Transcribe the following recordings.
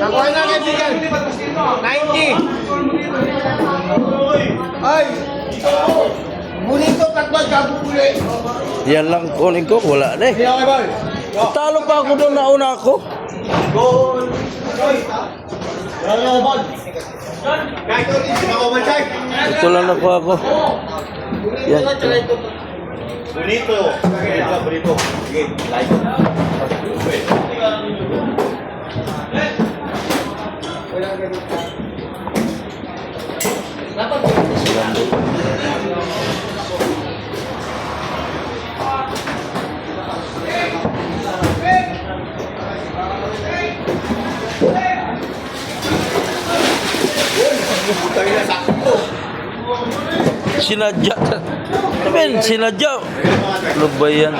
Nakuha na kaibigan. 90. Ay! Bonito, tagbag, kabupuli. Yan lang kunin ko, wala na eh. Hindi ako boy. Talo pa ako doon, nauna ako. Goal. Ano ball? Kahit ito, hindi ako man-check. Ito lang nakuha ko. Yan. Bonito. Bonito. Sige, like. Sinadya. Amen, sinadya. Ano ba yan?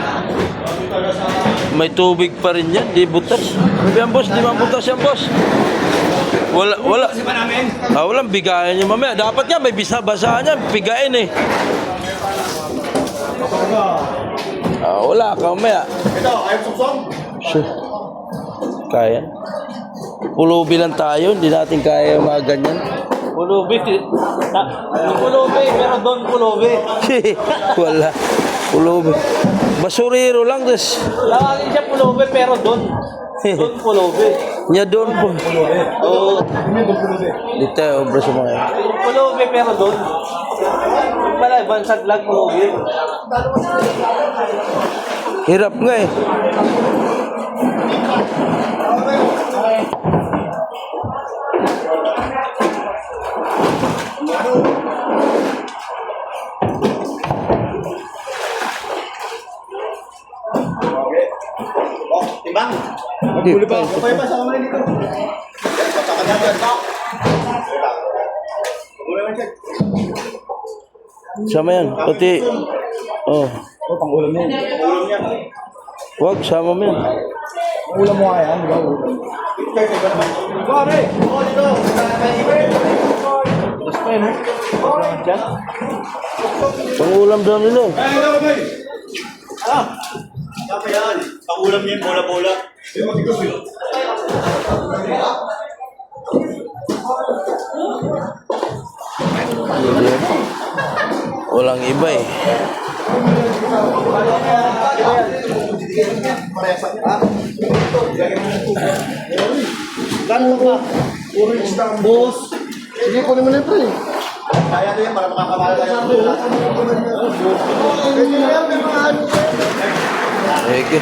May tubig pa rin yan, di butas. Ano yan, boss? Di man butas yan, boss. Wala. Walang bigayan niya mamaya. Dapat nga may bisa-basahan yan. Bigain eh. Wala ka mamaya. Ito, ayaw suksong. Sure. Kaya. Pulubi lang tayo. Hindi natin kaya yung mga ganyan. Pulubi. Pulubi, pero doon pulubi. Wala. Pulubi. Basurero lang, des. Tawagin siya pulubi, pero doon. Doon pulubi. Nya doon po. Oo. Dito, obra sa mga yan. Pulubi, pero doon. Yung pala, bansag lang pulubi. Hirap nga eh. Oh, timbang. Hindi pa. Kapay pa sa kamay dito. Papakadagan. Mula man check. Sama yan. Pati. Oh. Oh, pangulam niya. Pangulam niya. Wag, sama mo yan. Pangulam mo kaya, di ba? Pare! Oh, dito. Tapos pa yun, dyan. Pangulam daw nila eh. Ay, ito, boy. Ah! Apa yan? Pangulam niya yung bola-bola. Walang iba eh. Gano'n ka? Puro Istanbul. Sige, kunin mo na ito eh. Kaya ito yan para makakamala tayo. Eke.